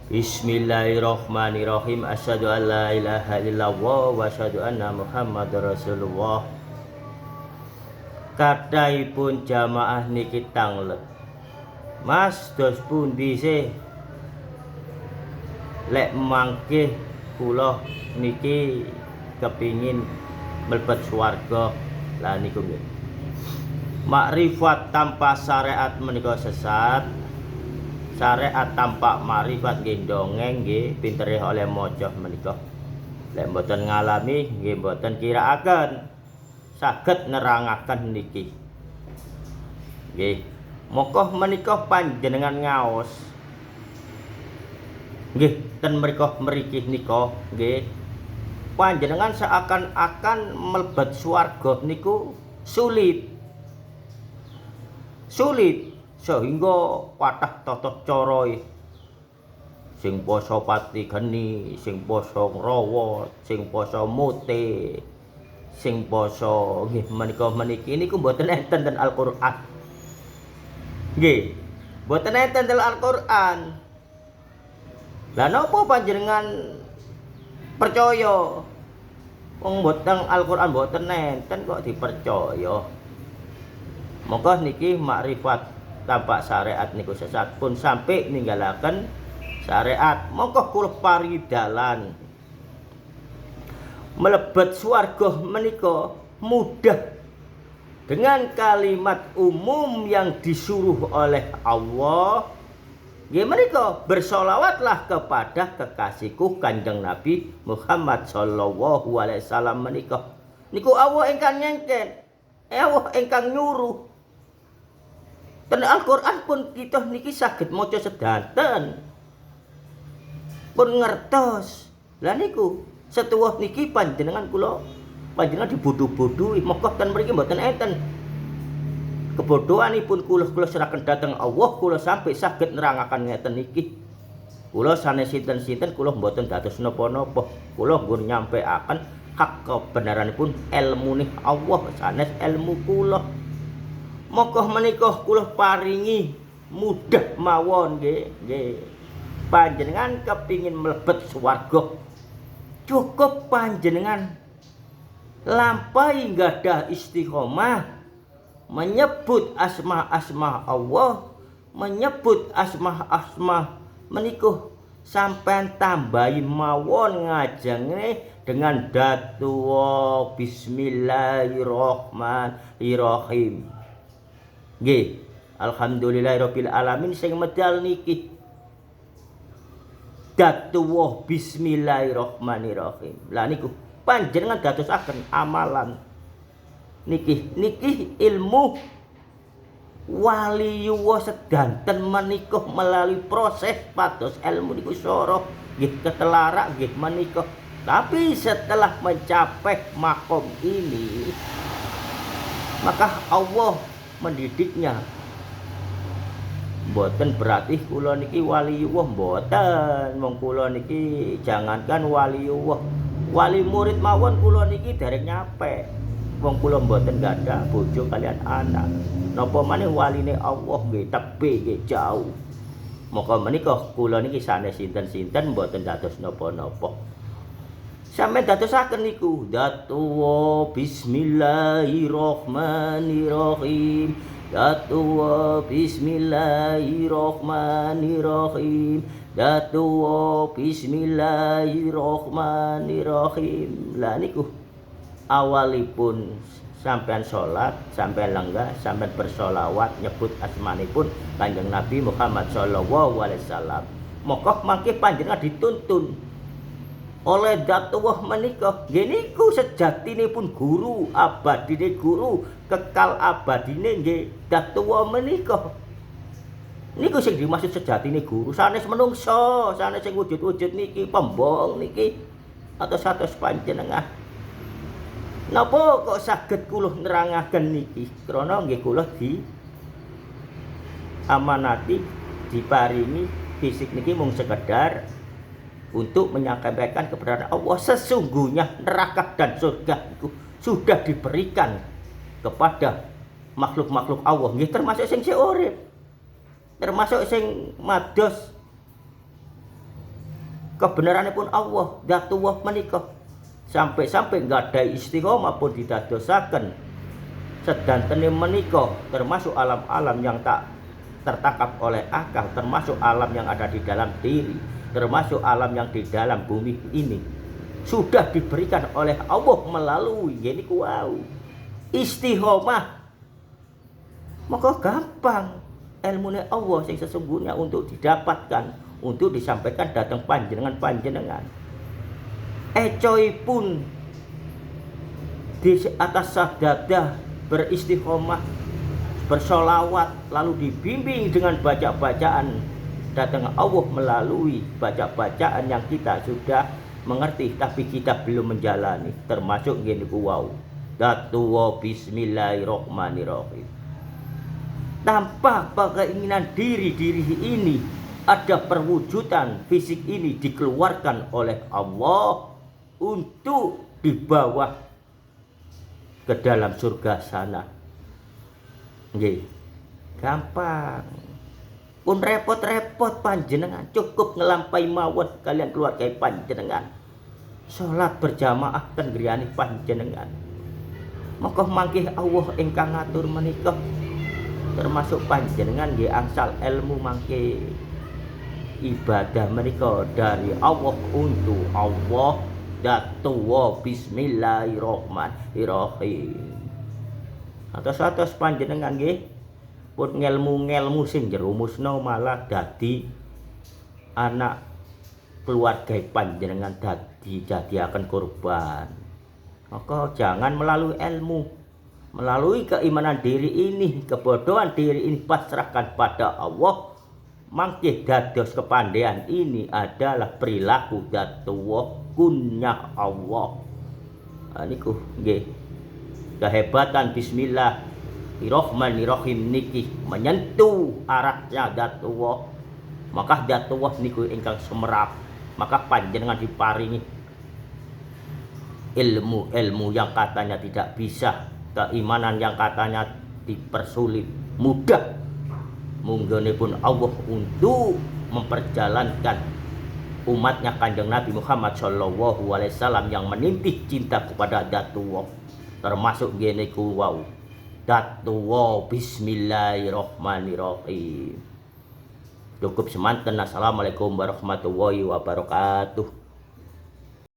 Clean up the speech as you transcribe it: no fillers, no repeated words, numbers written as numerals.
Bismillahirrahmanirrahim. Asyhadu an la ilaha illallah wa asyhadu anna Muhammadar Rasulullah. Kathahipun jamaah niki tanglet. Mas dos pundi sih? Lek mangke kula niki kepingin mlebet swarga. Lah niku nggih. Makrifat tanpa syariat menika sesat. Syariat tanpa makrifat nggih dongeng nggih pintere oleh maca menika. Lek mboten ngalami nggih mboten kiraaken saged nerangaken niki. Nggih, monggo menika panjenengan ngaos. Nggih, ten mriki nika nggih. Panjenengan seakan-akan mlebet swarga niku sulit. Sehingga kathah tata cara sing poso pati geni, sing poso ngrawat, sing poso mute, sing poso nggih menika meniki niku mboten enten ten Al-Qur'an. Nggih, mboten enten ten Al-Qur'an. Lah napa panjenengan percaya? Wong mboten Al-Qur'an mboten enten kok dipercaya. Monggo niki makrifat tanpa syariat niku sesat pun sampai ninggalaken syariat. Monggo kula paringi dalan mlebet swarga menika mudah dengan kalimat umum yang disuruh oleh Allah. Nggih menika bersolawatlah kepada kekasihku Kanjeng Nabi Muhammad sallallahu alaihi wasallam menika. Niku Allah ingkang nyengken, Allah ingkang nyuruh. Ten Al-Qur'an pun kita niki saged maca sedanten. Pun ngertos. Lah niku setuwuh niki panjenengan panjenengan dibodoh-bodohi. Monggo ten mriki mboten enten. Kebodohanipun kula serahken dhateng Allah, kula sampai saged nerangaken ngeten niki. Kula sanes sinten-sinten kula mboten dados napa-napa. Kula nggon nyampeaken hak kebenaranipun ilmune Allah sanes ilmu kula. Monggo menika kula paringi mudah mawon nggih. Panjenengan kepingin mlebet swarga, cukup panjenengan lampahi gadah istiqomah menyebut asma-asma Allah, menyebut asma-asma menika sampean tambahi mawon ngajenge dengan datuwa bismillahirrahmanirrahim. Nggih, alhamdulillahirabbil alamin sing medal niki. Datuwa bismillahirrahmanirrahim. Lah niku panjenengan dadosaken amalan niki ilmu waliyullah sedanten menika melalui proses pados ilmu niku soro nggih ketelarak nggih menika. Tapi setelah mencapai makom ini maka Allah mendidiknya. Mboten berarti kula niki waliyullah mboten. Wong kula niki jangankan waliyullah, wali murid mawon kula niki dereng nyampe. Wong kula mboten gadah bojo kalian anak. Napa maneh waline Allah nggih tebe nggih jauh. Maka menika kula niki sanes sinten-sinten mboten dados napa-napa. Sampai dadosaken niku datuwa bismillahirrahmanirrahim. Datuwa bismillahirrahmanirrahim. Datuwa bismillahirrahmanirrahim. Lah niku awalipun sampean salat, sampean lenggah, sampean bersolawat nyebut asmanipun Kanjeng Nabi Muhammad sallallahu alaihi wasallam. Maka mangke panjenengan dituntun oleh datuwah menika. Nggih niku sejatinipun guru, abadine guru, kekal abadine nggih datuwah menika. Niku sing dimaksud sejatine guru. Sanes menungso, sanes sing wujud-wujud niki pembohong niki atos-atos panjenengan. Napa kok saged kula nerangaken niki? Krana nggih kula amanati diparingi fisik niki mung sekedar untuk menyampaikan kebenaran Allah. Sesungguhnya neraka dan surga itu sudah diberikan kepada makhluk-makhluk Allah, nggih termasuk sing urip, termasuk sing mados kebenaranipun Allah Dzatullah menika sampai-sampai gadai istiqomah pun didadosaken sedantene menika termasuk alam-alam yang tak tertangkap oleh akal, termasuk alam yang ada di dalam diri, termasuk alam yang di dalam bumi ini sudah diberikan oleh Allah melalui ini wow istiqomah. Maka gampang ilmunya Allah yang sesungguhnya untuk didapatkan, untuk disampaikan datang panjenengan. Ecoy pun di atas sajadah beristiqomah, bersolawat, lalu dibimbing dengan baca-bacaan datang Allah melalui baca-bacaan yang kita sudah mengerti tapi kita belum menjalani, termasuk gini wow datuwa bismillahirrahmanirrahim. Tanpa keinginan diri ini ada perwujudan fisik ini dikeluarkan oleh Allah untuk dibawa ke dalam surga sana. Nggih, gampang. Pun repot-repot panjenengan, cukup ngelampai mawon kalian keluarga panjenengan. Salat berjamaah ten griyane panjenengan. Maka mangke Allah ingkang ngatur menika termasuk panjenengan nggih angsal ilmu mangke ibadah menika dari Allah untuk Allah Dzatullah bismillahirrahmanirrahim. Atos-atos panjenengan nggih pun ngelmu-ngelmu sing jerumusna malah dadi anak keluarga panjenengan jadiaken korban. Maka jangan melalui ilmu, melalui keimanan diri ini, kebodohan diri ini pasrahkan pada Allah. Mangke dados kepandaian ini adalah perilaku Dzatullah kunyah Allah. Niku nggih kehebatan bismillahirrahmanirrahim niki menyentuh arahnya Dzatullah. Maka Dzatullah niku ingkang semerap. Maka panjenengan diparingi ilmu yang katanya tidak bisa, keimanan yang katanya dipersulit, mudah munggonipun Allah untuk memperjalankan umatnya Kanjeng Nabi Muhammad Shallallahu Alaihi Wasallam yang menintih cinta kepada Dzatullah, termasuk gini wow Dzatullah bismillahirrahmanirrahim. Cukup semanten. Assalamualaikum warahmatullahi wabarakatuh.